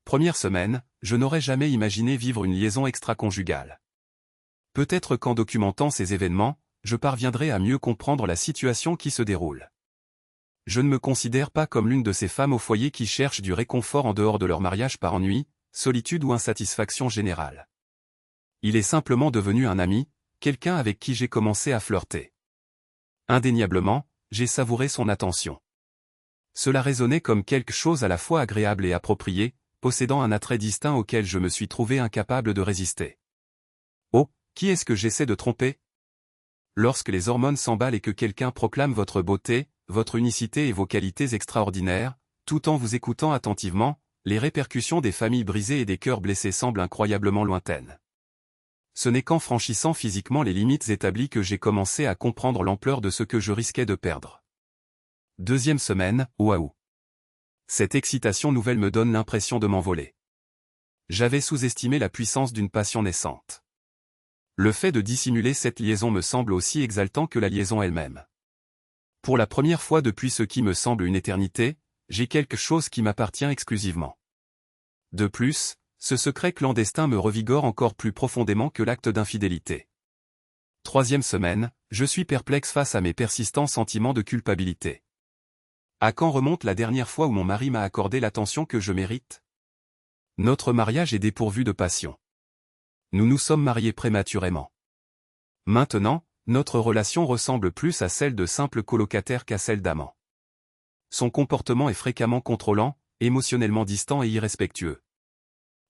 Première semaine, je n'aurais jamais imaginé vivre une liaison extra-conjugale. Peut-être qu'en documentant ces événements, je parviendrai à mieux comprendre la situation qui se déroule. Je ne me considère pas comme l'une de ces femmes au foyer qui cherchent du réconfort en dehors de leur mariage par ennui, solitude ou insatisfaction générale. Il est simplement devenu un ami, quelqu'un avec qui j'ai commencé à flirter. Indéniablement, j'ai savouré son attention. Cela résonnait comme quelque chose à la fois agréable et approprié, possédant un attrait distinct auquel je me suis trouvé incapable de résister. Oh, qui est-ce que j'essaie de tromper? Lorsque les hormones s'emballent et que quelqu'un proclame votre beauté, votre unicité et vos qualités extraordinaires, tout en vous écoutant attentivement, les répercussions des familles brisées et des cœurs blessés semblent incroyablement lointaines. Ce n'est qu'en franchissant physiquement les limites établies que j'ai commencé à comprendre l'ampleur de ce que je risquais de perdre. Deuxième semaine, waouh! Cette excitation nouvelle me donne l'impression de m'envoler. J'avais sous-estimé la puissance d'une passion naissante. Le fait de dissimuler cette liaison me semble aussi exaltant que la liaison elle-même. Pour la première fois depuis ce qui me semble une éternité, j'ai quelque chose qui m'appartient exclusivement. De plus, ce secret clandestin me revigore encore plus profondément que l'acte d'infidélité. Troisième semaine, je suis perplexe face à mes persistants sentiments de culpabilité. À quand remonte la dernière fois où mon mari m'a accordé l'attention que je mérite? Notre mariage est dépourvu de passion. Nous nous sommes mariés prématurément. Maintenant, notre relation ressemble plus à celle de simples colocataires qu'à celle d'amants. Son comportement est fréquemment contrôlant, émotionnellement distant et irrespectueux.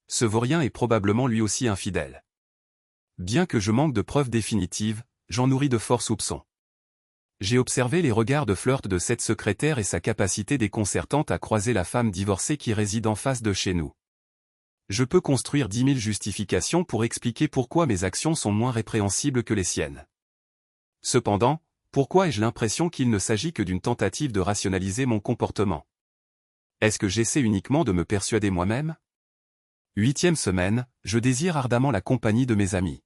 Ce vaurien est probablement lui aussi infidèle. Bien que je manque de preuves définitives, j'en nourris de forts soupçons. J'ai observé les regards de flirt de cette secrétaire et sa capacité déconcertante à croiser la femme divorcée qui réside en face de chez nous. Je peux construire 10 000 justifications pour expliquer pourquoi mes actions sont moins répréhensibles que les siennes. Cependant, pourquoi ai-je l'impression qu'il ne s'agit que d'une tentative de rationaliser mon comportement? Est-ce que j'essaie uniquement de me persuader moi-même? Huitième semaine, je désire ardemment la compagnie de mes amis.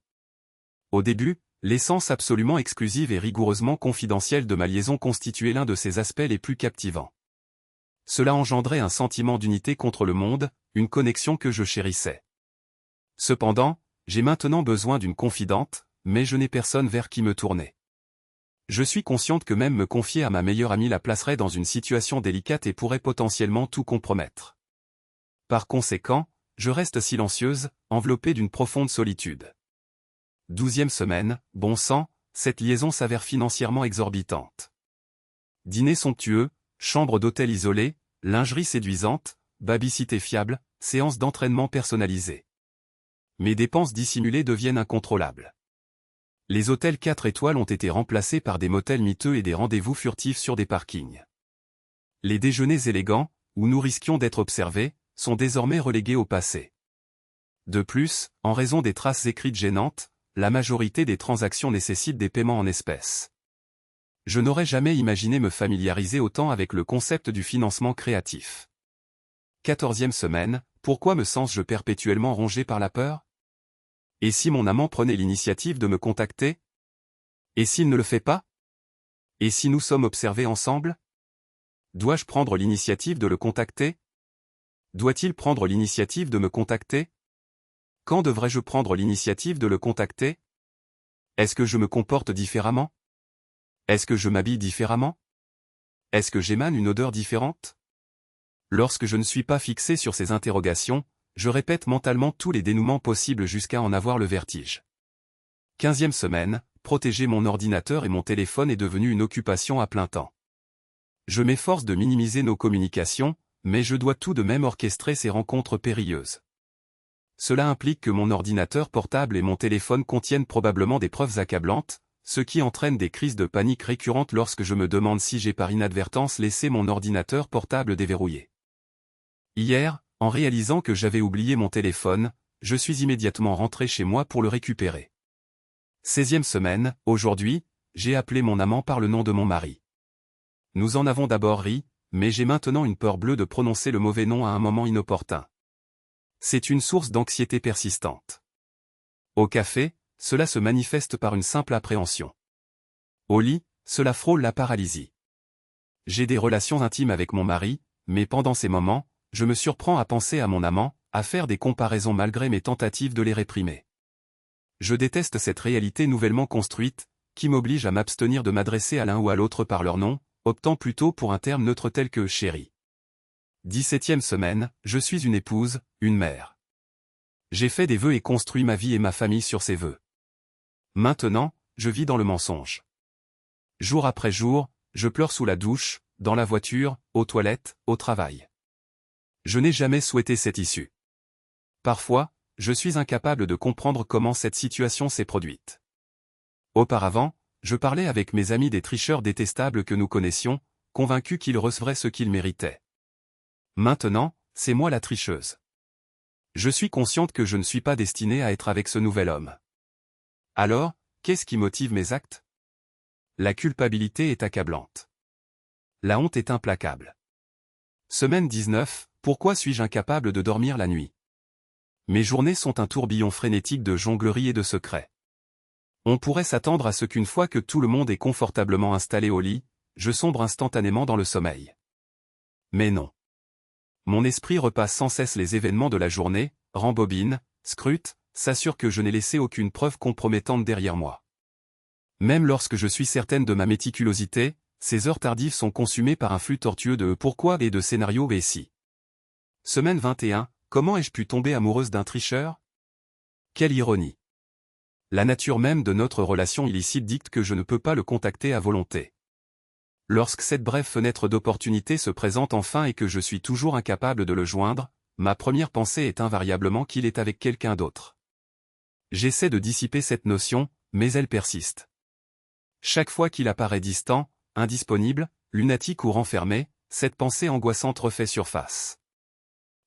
Au début, l'essence absolument exclusive et rigoureusement confidentielle de ma liaison constituait l'un de ses aspects les plus captivants. Cela engendrait un sentiment d'unité contre le monde, une connexion que je chérissais. Cependant, j'ai maintenant besoin d'une confidente, mais je n'ai personne vers qui me tourner. Je suis consciente que même me confier à ma meilleure amie la placerait dans une situation délicate et pourrait potentiellement tout compromettre. Par conséquent, je reste silencieuse, enveloppée d'une profonde solitude. 12e semaine, bon sang, cette liaison s'avère financièrement exorbitante. Dîner somptueux, chambre d'hôtel isolée, lingerie séduisante, babysitter fiable, séance d'entraînement personnalisée. Mes dépenses dissimulées deviennent incontrôlables. Les hôtels 4 étoiles ont été remplacés par des motels miteux et des rendez-vous furtifs sur des parkings. Les déjeuners élégants, où nous risquions d'être observés, sont désormais relégués au passé. De plus, en raison des traces écrites gênantes, la majorité des transactions nécessitent des paiements en espèces. Je n'aurais jamais imaginé me familiariser autant avec le concept du financement créatif. 14e semaine, pourquoi me sens-je perpétuellement rongé par la peur? Et si mon amant prenait l'initiative de me contacter? Et s'il ne le fait pas? Et si nous sommes observés ensemble? Dois-je prendre l'initiative de le contacter? Doit-il prendre l'initiative de me contacter? Quand devrais-je prendre l'initiative de le contacter? Est-ce que je me comporte différemment? Est-ce que je m'habille différemment? Est-ce que j'émane une odeur différente? Lorsque je ne suis pas fixé sur ces interrogations, je répète mentalement tous les dénouements possibles jusqu'à en avoir le vertige. 15e semaine, protéger mon ordinateur et mon téléphone est devenu une occupation à plein temps. Je m'efforce de minimiser nos communications, mais je dois tout de même orchestrer ces rencontres périlleuses. Cela implique que mon ordinateur portable et mon téléphone contiennent probablement des preuves accablantes, ce qui entraîne des crises de panique récurrentes lorsque je me demande si j'ai par inadvertance laissé mon ordinateur portable déverrouillé. Hier, en réalisant que j'avais oublié mon téléphone, je suis immédiatement rentré chez moi pour le récupérer. 16e semaine, aujourd'hui, j'ai appelé mon amant par le nom de mon mari. Nous en avons d'abord ri, mais j'ai maintenant une peur bleue de prononcer le mauvais nom à un moment inopportun. C'est une source d'anxiété persistante. Au café, cela se manifeste par une simple appréhension. Au lit, cela frôle la paralysie. J'ai des relations intimes avec mon mari, mais pendant ces moments, je me surprends à penser à mon amant, à faire des comparaisons malgré mes tentatives de les réprimer. Je déteste cette réalité nouvellement construite, qui m'oblige à m'abstenir de m'adresser à l'un ou à l'autre par leur nom, optant plutôt pour un terme neutre tel que « chérie ». 17e semaine, je suis une épouse, une mère. J'ai fait des vœux et construit ma vie et ma famille sur ces vœux. Maintenant, je vis dans le mensonge. Jour après jour, je pleure sous la douche, dans la voiture, aux toilettes, au travail. Je n'ai jamais souhaité cette issue. Parfois, je suis incapable de comprendre comment cette situation s'est produite. Auparavant, je parlais avec mes amis des tricheurs détestables que nous connaissions, convaincus qu'ils recevraient ce qu'ils méritaient. Maintenant, c'est moi la tricheuse. Je suis consciente que je ne suis pas destinée à être avec ce nouvel homme. Alors, qu'est-ce qui motive mes actes? La culpabilité est accablante. La honte est implacable. Semaine 19, pourquoi suis-je incapable de dormir la nuit? Mes journées sont un tourbillon frénétique de jonglerie et de secrets. On pourrait s'attendre à ce qu'une fois que tout le monde est confortablement installé au lit, je sombre instantanément dans le sommeil. Mais non. Mon esprit repasse sans cesse les événements de la journée, rembobine, scrute, s'assure que je n'ai laissé aucune preuve compromettante derrière moi. Même lorsque je suis certaine de ma méticulosité, ces heures tardives sont consumées par un flux tortueux de pourquoi et de scénarios et si. Semaine 21, comment ai-je pu tomber amoureuse d'un tricheur? Quelle ironie. La nature même de notre relation illicite dicte que je ne peux pas le contacter à volonté. Lorsque cette brève fenêtre d'opportunité se présente enfin et que je suis toujours incapable de le joindre, ma première pensée est invariablement qu'il est avec quelqu'un d'autre. J'essaie de dissiper cette notion, mais elle persiste. Chaque fois qu'il apparaît distant, indisponible, lunatique ou renfermé, cette pensée angoissante refait surface.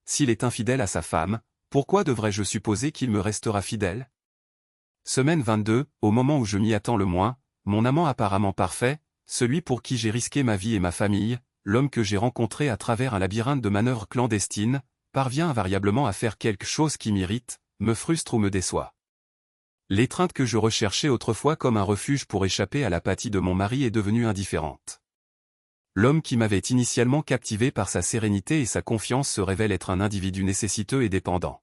S'il est infidèle à sa femme, pourquoi devrais-je supposer qu'il me restera fidèle? Semaine 22, au moment où je m'y attends le moins, mon amant apparemment parfait, celui pour qui j'ai risqué ma vie et ma famille, l'homme que j'ai rencontré à travers un labyrinthe de manœuvres clandestines, parvient invariablement à faire quelque chose qui m'irrite, me frustre ou me déçoit. L'étreinte que je recherchais autrefois comme un refuge pour échapper à l'apathie de mon mari est devenue indifférente. L'homme qui m'avait initialement captivé par sa sérénité et sa confiance se révèle être un individu nécessiteux et dépendant.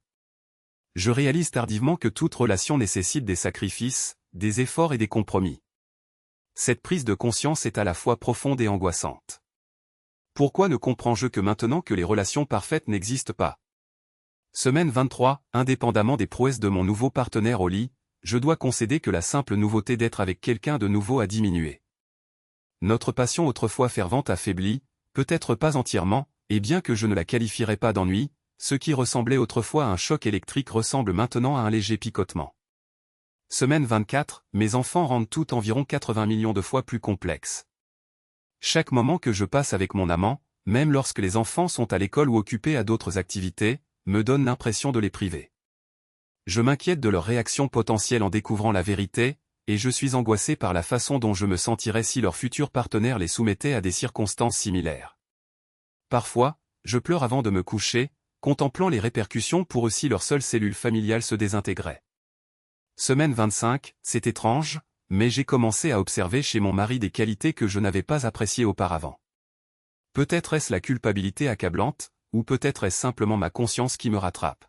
Je réalise tardivement que toute relation nécessite des sacrifices, des efforts et des compromis. Cette prise de conscience est à la fois profonde et angoissante. Pourquoi ne comprends-je que maintenant que les relations parfaites n'existent pas? Semaine 23, indépendamment des prouesses de mon nouveau partenaire au lit, je dois concéder que la simple nouveauté d'être avec quelqu'un de nouveau a diminué. Notre passion autrefois fervente a faibli, peut-être pas entièrement, et bien que je ne la qualifierais pas d'ennui, ce qui ressemblait autrefois à un choc électrique ressemble maintenant à un léger picotement. Semaine 24, mes enfants rendent tout environ 80 millions de fois plus complexe. Chaque moment que je passe avec mon amant, même lorsque les enfants sont à l'école ou occupés à d'autres activités, me donne l'impression de les priver. Je m'inquiète de leur réaction potentielle en découvrant la vérité, et je suis angoissé par la façon dont je me sentirais si leur futur partenaire les soumettait à des circonstances similaires. Parfois, je pleure avant de me coucher, contemplant les répercussions pour eux si leur seule cellule familiale se désintégrait. Semaine 25, c'est étrange, mais j'ai commencé à observer chez mon mari des qualités que je n'avais pas appréciées auparavant. Peut-être est-ce la culpabilité accablante, ou peut-être est-ce simplement ma conscience qui me rattrape.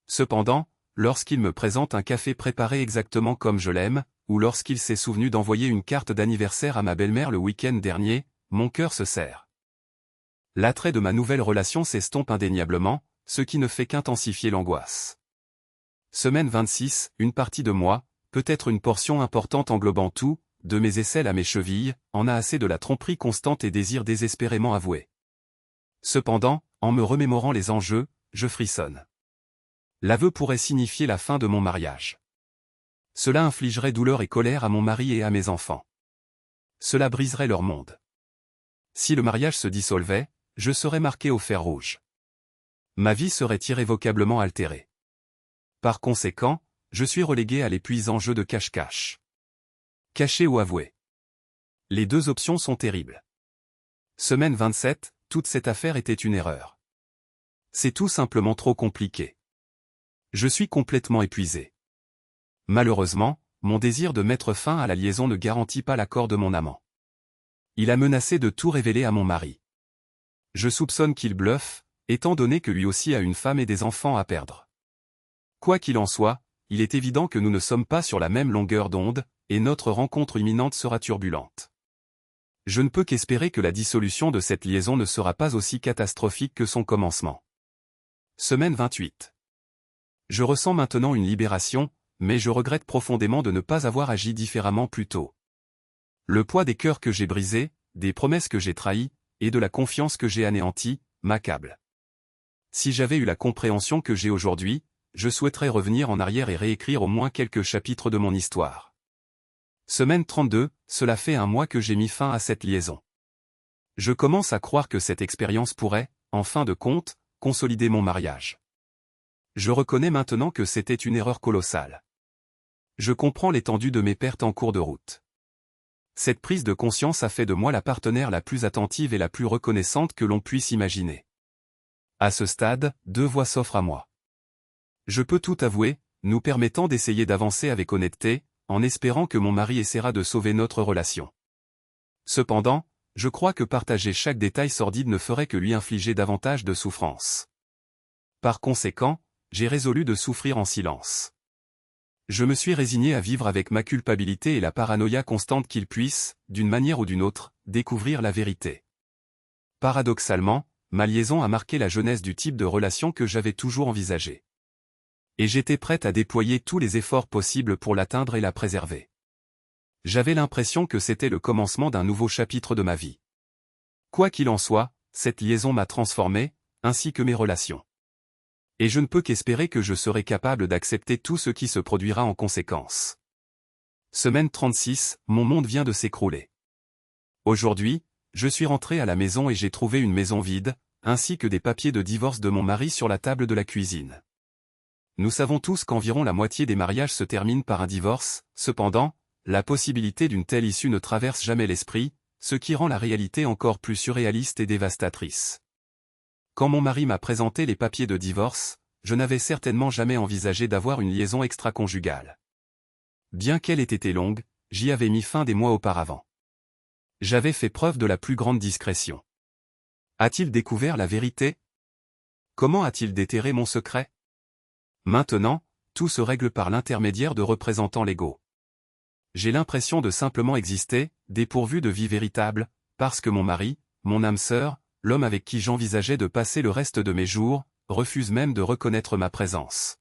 Cependant, lorsqu'il me présente un café préparé exactement comme je l'aime, ou lorsqu'il s'est souvenu d'envoyer une carte d'anniversaire à ma belle-mère le week-end dernier, mon cœur se serre. L'attrait de ma nouvelle relation s'estompe indéniablement, ce qui ne fait qu'intensifier l'angoisse. Semaine 26, une partie de moi, peut-être une portion importante englobant tout, de mes aisselles à mes chevilles, en a assez de la tromperie constante et désire désespérément avouer. Cependant, en me remémorant les enjeux, je frissonne. L'aveu pourrait signifier la fin de mon mariage. Cela infligerait douleur et colère à mon mari et à mes enfants. Cela briserait leur monde. Si le mariage se dissolvait, je serais marqué au fer rouge. Ma vie serait irrévocablement altérée. Par conséquent, je suis relégué à l'épuisant jeu de cache-cache. Cacher ou avouer. Les deux options sont terribles. Semaine 27, toute cette affaire était une erreur. C'est tout simplement trop compliqué. Je suis complètement épuisé. Malheureusement, mon désir de mettre fin à la liaison ne garantit pas l'accord de mon amant. Il a menacé de tout révéler à mon mari. Je soupçonne qu'il bluffe, étant donné que lui aussi a une femme et des enfants à perdre. Quoi qu'il en soit, il est évident que nous ne sommes pas sur la même longueur d'onde, et notre rencontre imminente sera turbulente. Je ne peux qu'espérer que la dissolution de cette liaison ne sera pas aussi catastrophique que son commencement. Semaine 28. Je ressens maintenant une libération, mais je regrette profondément de ne pas avoir agi différemment plus tôt. Le poids des cœurs que j'ai brisés, des promesses que j'ai trahies, et de la confiance que j'ai anéantie, m'accable. Si j'avais eu la compréhension que j'ai aujourd'hui, je souhaiterais revenir en arrière et réécrire au moins quelques chapitres de mon histoire. Semaine 32, cela fait un mois que j'ai mis fin à cette liaison. Je commence à croire que cette expérience pourrait, en fin de compte, consolider mon mariage. Je reconnais maintenant que c'était une erreur colossale. Je comprends l'étendue de mes pertes en cours de route. Cette prise de conscience a fait de moi la partenaire la plus attentive et la plus reconnaissante que l'on puisse imaginer. À ce stade, deux voies s'offrent à moi. Je peux tout avouer, nous permettant d'essayer d'avancer avec honnêteté, en espérant que mon mari essaiera de sauver notre relation. Cependant, je crois que partager chaque détail sordide ne ferait que lui infliger davantage de souffrance. Par conséquent, j'ai résolu de souffrir en silence. Je me suis résigné à vivre avec ma culpabilité et la paranoïa constante qu'il puisse, d'une manière ou d'une autre, découvrir la vérité. Paradoxalement, ma liaison a marqué la jeunesse du type de relation que j'avais toujours envisagé. Et j'étais prête à déployer tous les efforts possibles pour l'atteindre et la préserver. J'avais l'impression que c'était le commencement d'un nouveau chapitre de ma vie. Quoi qu'il en soit, cette liaison m'a transformé, ainsi que mes relations. Et je ne peux qu'espérer que je serai capable d'accepter tout ce qui se produira en conséquence. Semaine 36, mon monde vient de s'écrouler. Aujourd'hui, je suis rentré à la maison et j'ai trouvé une maison vide, ainsi que des papiers de divorce de mon mari sur la table de la cuisine. Nous savons tous qu'environ la moitié des mariages se terminent par un divorce, cependant, la possibilité d'une telle issue ne traverse jamais l'esprit, ce qui rend la réalité encore plus surréaliste et dévastatrice. Quand mon mari m'a présenté les papiers de divorce, je n'avais certainement jamais envisagé d'avoir une liaison extra-conjugale. Bien qu'elle ait été longue, j'y avais mis fin des mois auparavant. J'avais fait preuve de la plus grande discrétion. A-t-il découvert la vérité? Comment a-t-il déterré mon secret? Maintenant, tout se règle par l'intermédiaire de représentants légaux. J'ai l'impression de simplement exister, dépourvu de vie véritable, parce que mon mari, mon âme sœur, l'homme avec qui j'envisageais de passer le reste de mes jours, refuse même de reconnaître ma présence.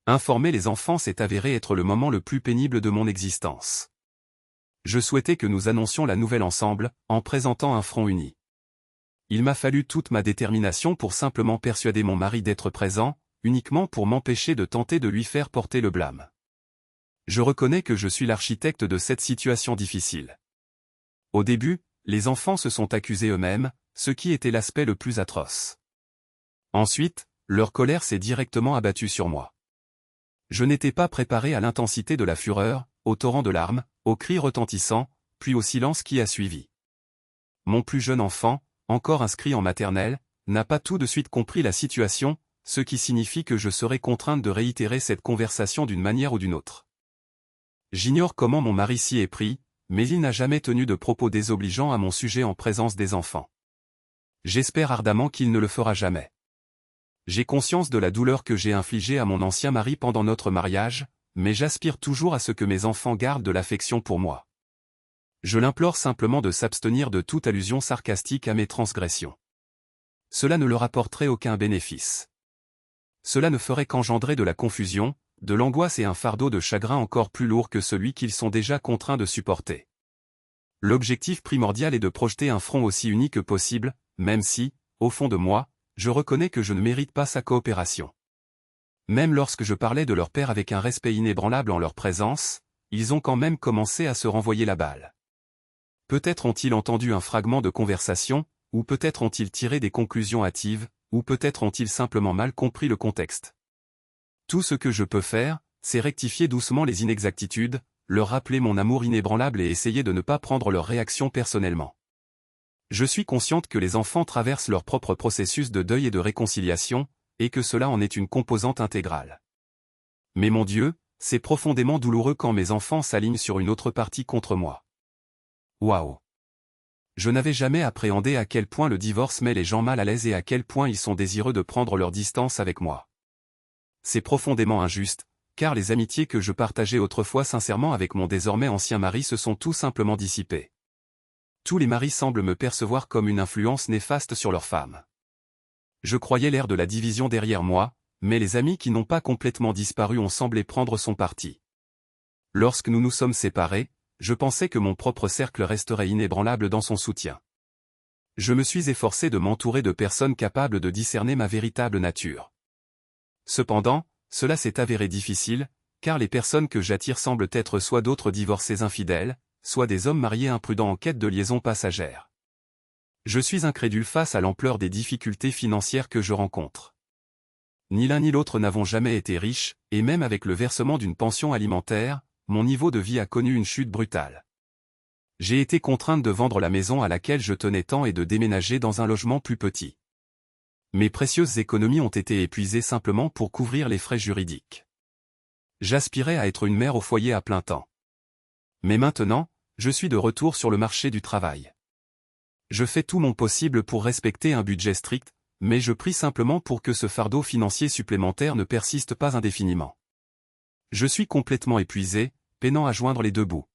Informer les enfants s'est avéré être le moment le plus pénible de mon existence. Je souhaitais que nous annoncions la nouvelle ensemble, en présentant un front uni. Il m'a fallu toute ma détermination pour simplement persuader mon mari d'être présent, uniquement pour m'empêcher de tenter de lui faire porter le blâme. Je reconnais que je suis l'architecte de cette situation difficile. Au début, les enfants se sont accusés eux-mêmes, ce qui était l'aspect le plus atroce. Ensuite, leur colère s'est directement abattue sur moi. Je n'étais pas préparé à l'intensité de la fureur, au torrent de larmes, aux cris retentissants, puis au silence qui a suivi. Mon plus jeune enfant, encore inscrit en maternelle, n'a pas tout de suite compris la situation, ce qui signifie que je serai contrainte de réitérer cette conversation d'une manière ou d'une autre. J'ignore comment mon mari s'y est pris, mais il n'a jamais tenu de propos désobligeants à mon sujet en présence des enfants. J'espère ardemment qu'il ne le fera jamais. J'ai conscience de la douleur que j'ai infligée à mon ancien mari pendant notre mariage, mais j'aspire toujours à ce que mes enfants gardent de l'affection pour moi. Je l'implore simplement de s'abstenir de toute allusion sarcastique à mes transgressions. Cela ne leur apporterait aucun bénéfice. Cela ne ferait qu'engendrer de la confusion, de l'angoisse et un fardeau de chagrin encore plus lourd que celui qu'ils sont déjà contraints de supporter. L'objectif primordial est de projeter un front aussi uni que possible, même si, au fond de moi, je reconnais que je ne mérite pas sa coopération. Même lorsque je parlais de leur père avec un respect inébranlable en leur présence, ils ont quand même commencé à se renvoyer la balle. Peut-être ont-ils entendu un fragment de conversation, ou peut-être ont-ils tiré des conclusions hâtives, ou peut-être ont-ils simplement mal compris le contexte. Tout ce que je peux faire, c'est rectifier doucement les inexactitudes, leur rappeler mon amour inébranlable et essayer de ne pas prendre leur réaction personnellement. Je suis consciente que les enfants traversent leur propre processus de deuil et de réconciliation, et que cela en est une composante intégrale. Mais mon Dieu, c'est profondément douloureux quand mes enfants s'alignent sur une autre partie contre moi. Waouh! Je n'avais jamais appréhendé à quel point le divorce met les gens mal à l'aise et à quel point ils sont désireux de prendre leur distance avec moi. C'est profondément injuste, car les amitiés que je partageais autrefois sincèrement avec mon désormais ancien mari se sont tout simplement dissipées. Tous les maris semblent me percevoir comme une influence néfaste sur leurs femmes. Je croyais l'ère de la division derrière moi, mais les amis qui n'ont pas complètement disparu ont semblé prendre son parti. Lorsque nous nous sommes séparés, je pensais que mon propre cercle resterait inébranlable dans son soutien. Je me suis efforcé de m'entourer de personnes capables de discerner ma véritable nature. Cependant, cela s'est avéré difficile, car les personnes que j'attire semblent être soit d'autres divorcés infidèles, soit des hommes mariés imprudents en quête de liaisons passagères. Je suis incrédule face à l'ampleur des difficultés financières que je rencontre. Ni l'un ni l'autre n'avons jamais été riches, et même avec le versement d'une pension alimentaire, mon niveau de vie a connu une chute brutale. J'ai été contrainte de vendre la maison à laquelle je tenais tant et de déménager dans un logement plus petit. Mes précieuses économies ont été épuisées simplement pour couvrir les frais juridiques. J'aspirais à être une mère au foyer à plein temps. Mais maintenant, je suis de retour sur le marché du travail. Je fais tout mon possible pour respecter un budget strict, mais je prie simplement pour que ce fardeau financier supplémentaire ne persiste pas indéfiniment. Je suis complètement épuisé, peinant à joindre les deux bouts.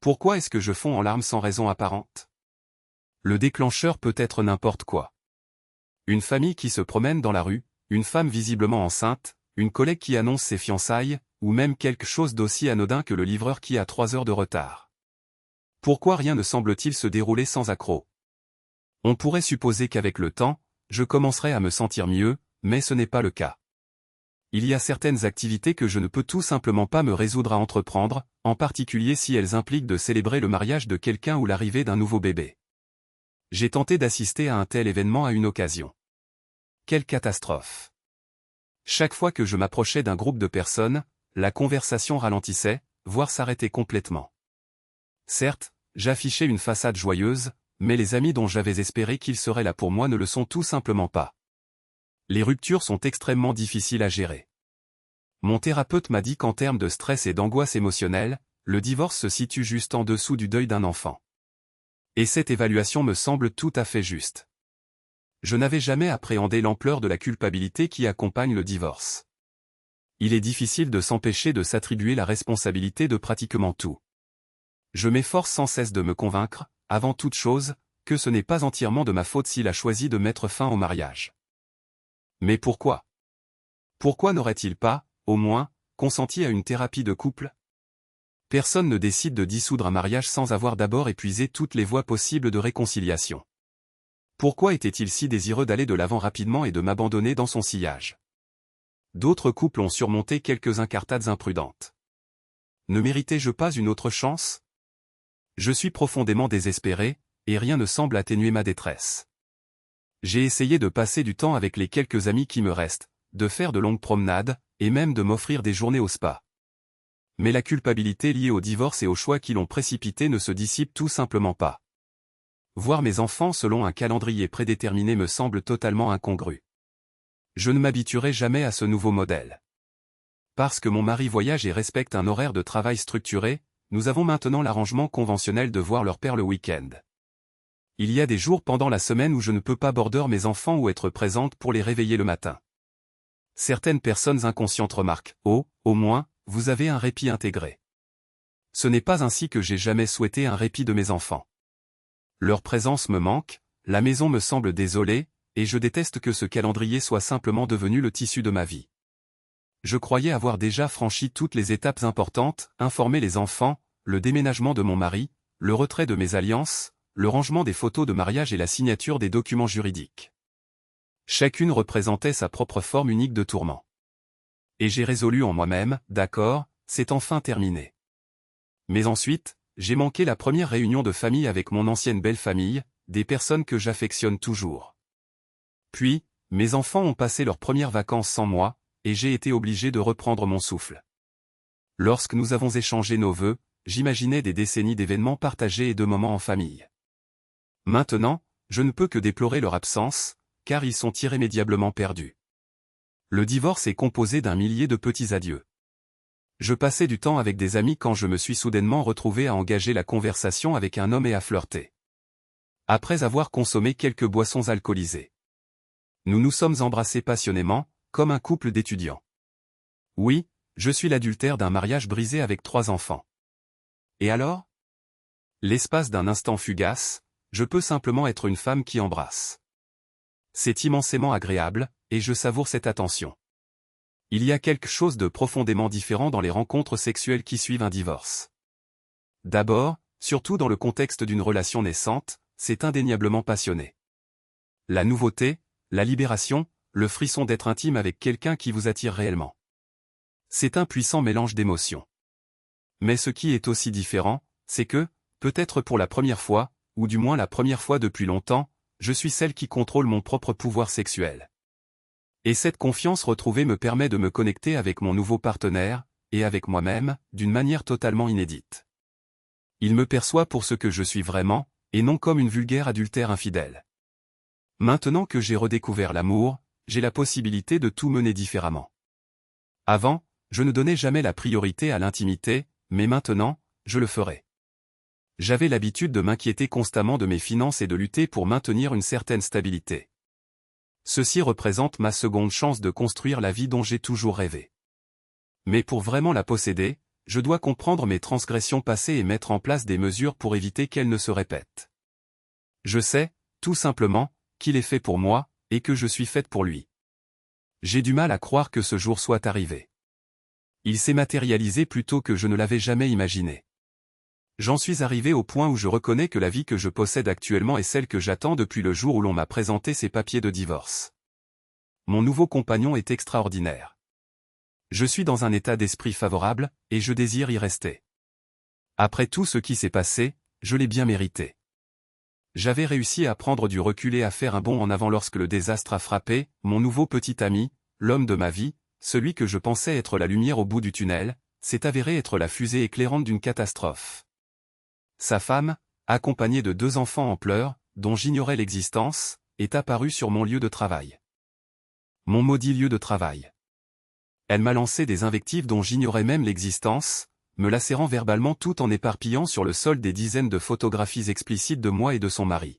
Pourquoi est-ce que je fonds en larmes sans raison apparente? Le déclencheur peut être n'importe quoi. Une famille qui se promène dans la rue, une femme visiblement enceinte, une collègue qui annonce ses fiançailles, ou même quelque chose d'aussi anodin que le livreur qui a 3 heures de retard. Pourquoi rien ne semble-t-il se dérouler sans accroc? On pourrait supposer qu'avec le temps, je commencerai à me sentir mieux, mais ce n'est pas le cas. Il y a certaines activités que je ne peux tout simplement pas me résoudre à entreprendre, en particulier si elles impliquent de célébrer le mariage de quelqu'un ou l'arrivée d'un nouveau bébé. J'ai tenté d'assister à un tel événement à une occasion. Quelle catastrophe! Chaque fois que je m'approchais d'un groupe de personnes, la conversation ralentissait, voire s'arrêtait complètement. Certes, j'affichais une façade joyeuse, mais les amis dont j'avais espéré qu'ils seraient là pour moi ne le sont tout simplement pas. Les ruptures sont extrêmement difficiles à gérer. Mon thérapeute m'a dit qu'en termes de stress et d'angoisse émotionnelle, le divorce se situe juste en dessous du deuil d'un enfant. Et cette évaluation me semble tout à fait juste. Je n'avais jamais appréhendé l'ampleur de la culpabilité qui accompagne le divorce. Il est difficile de s'empêcher de s'attribuer la responsabilité de pratiquement tout. Je m'efforce sans cesse de me convaincre, avant toute chose, que ce n'est pas entièrement de ma faute s'il a choisi de mettre fin au mariage. Mais pourquoi? Pourquoi n'aurait-il pas, au moins, consenti à une thérapie de couple? Personne ne décide de dissoudre un mariage sans avoir d'abord épuisé toutes les voies possibles de réconciliation. Pourquoi était-il si désireux d'aller de l'avant rapidement et de m'abandonner dans son sillage? D'autres couples ont surmonté quelques incartades imprudentes. Ne méritais-je pas une autre chance? Je suis profondément désespéré, et rien ne semble atténuer ma détresse. J'ai essayé de passer du temps avec les quelques amis qui me restent, de faire de longues promenades, et même de m'offrir des journées au spa. Mais la culpabilité liée au divorce et aux choix qui l'ont précipité ne se dissipe tout simplement pas. Voir mes enfants selon un calendrier prédéterminé me semble totalement incongru. Je ne m'habituerai jamais à ce nouveau modèle. Parce que mon mari voyage et respecte un horaire de travail structuré, nous avons maintenant l'arrangement conventionnel de voir leur père le week-end. Il y a des jours pendant la semaine où je ne peux pas border mes enfants ou être présente pour les réveiller le matin. Certaines personnes inconscientes remarquent « Oh, au moins, vous avez un répit intégré ». Ce n'est pas ainsi que j'ai jamais souhaité un répit de mes enfants. Leur présence me manque, la maison me semble désolée, et je déteste que ce calendrier soit simplement devenu le tissu de ma vie. Je croyais avoir déjà franchi toutes les étapes importantes, informer les enfants, le déménagement de mon mari, le retrait de mes alliances, le rangement des photos de mariage et la signature des documents juridiques. Chacune représentait sa propre forme unique de tourment. Et j'ai résolu en moi-même, d'accord, c'est enfin terminé. Mais ensuite, j'ai manqué la première réunion de famille avec mon ancienne belle famille, des personnes que j'affectionne toujours. Puis, mes enfants ont passé leurs premières vacances sans moi, et j'ai été obligé de reprendre mon souffle. Lorsque nous avons échangé nos vœux, j'imaginais des décennies d'événements partagés et de moments en famille. Maintenant, je ne peux que déplorer leur absence, car ils sont irrémédiablement perdus. Le divorce est composé d'un millier de petits adieux. Je passais du temps avec des amis quand je me suis soudainement retrouvé à engager la conversation avec un homme et à flirter. Après avoir consommé quelques boissons alcoolisées. Nous nous sommes embrassés passionnément, comme un couple d'étudiants. Oui, je suis l'adultère d'un mariage brisé avec 3 enfants. Et alors? L'espace d'un instant fugace, je peux simplement être une femme qui embrasse. C'est immensément agréable, et je savoure cette attention. Il y a quelque chose de profondément différent dans les rencontres sexuelles qui suivent un divorce. D'abord, surtout dans le contexte d'une relation naissante, c'est indéniablement passionné. La nouveauté, la libération, le frisson d'être intime avec quelqu'un qui vous attire réellement. C'est un puissant mélange d'émotions. Mais ce qui est aussi différent, c'est que, peut-être pour la première fois, ou du moins la première fois depuis longtemps, je suis celle qui contrôle mon propre pouvoir sexuel. Et cette confiance retrouvée me permet de me connecter avec mon nouveau partenaire, et avec moi-même, d'une manière totalement inédite. Il me perçoit pour ce que je suis vraiment, et non comme une vulgaire adultère infidèle. Maintenant que j'ai redécouvert l'amour, j'ai la possibilité de tout mener différemment. Avant, je ne donnais jamais la priorité à l'intimité, mais maintenant, je le ferai. J'avais l'habitude de m'inquiéter constamment de mes finances et de lutter pour maintenir une certaine stabilité. Ceci représente ma seconde chance de construire la vie dont j'ai toujours rêvé. Mais pour vraiment la posséder, je dois comprendre mes transgressions passées et mettre en place des mesures pour éviter qu'elles ne se répètent. Je sais, tout simplement, qu'il est fait pour moi, et que je suis faite pour lui. J'ai du mal à croire que ce jour soit arrivé. Il s'est matérialisé plus tôt que je ne l'avais jamais imaginé. J'en suis arrivé au point où je reconnais que la vie que je possède actuellement est celle que j'attends depuis le jour où l'on m'a présenté ces papiers de divorce. Mon nouveau compagnon est extraordinaire. Je suis dans un état d'esprit favorable, et je désire y rester. Après tout ce qui s'est passé, je l'ai bien mérité. J'avais réussi à prendre du recul et à faire un bond en avant lorsque le désastre a frappé, mon nouveau petit ami, l'homme de ma vie, celui que je pensais être la lumière au bout du tunnel, s'est avéré être la fusée éclairante d'une catastrophe. Sa femme, accompagnée de 2 enfants en pleurs, dont j'ignorais l'existence, est apparue sur mon lieu de travail. Mon maudit lieu de travail. Elle m'a lancé des invectives dont j'ignorais même l'existence, me lacérant verbalement tout en éparpillant sur le sol des dizaines de photographies explicites de moi et de son mari.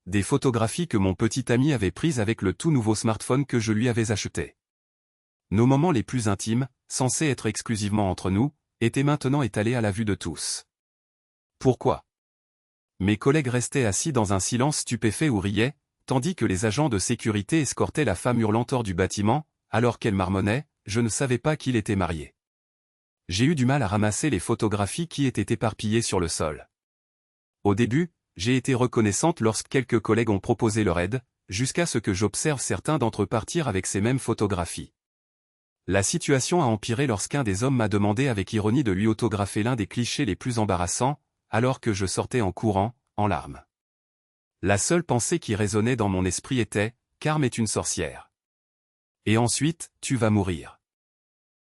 Des photographies que mon petit ami avait prises avec le tout nouveau smartphone que je lui avais acheté. Nos moments les plus intimes, censés être exclusivement entre nous, étaient maintenant étalés à la vue de tous. Pourquoi? Mes collègues restaient assis dans un silence stupéfait ou riaient, tandis que les agents de sécurité escortaient la femme hurlante hors du bâtiment, alors qu'elle marmonnait, je ne savais pas qu'il était marié. J'ai eu du mal à ramasser les photographies qui étaient éparpillées sur le sol. Au début, j'ai été reconnaissante lorsque quelques collègues ont proposé leur aide, jusqu'à ce que j'observe certains d'entre eux partir avec ces mêmes photographies. La situation a empiré lorsqu'un des hommes m'a demandé avec ironie de lui autographer l'un des clichés les plus embarrassants, alors que je sortais en courant, en larmes. La seule pensée qui résonnait dans mon esprit était « Carme est une sorcière. Et ensuite, tu vas mourir. »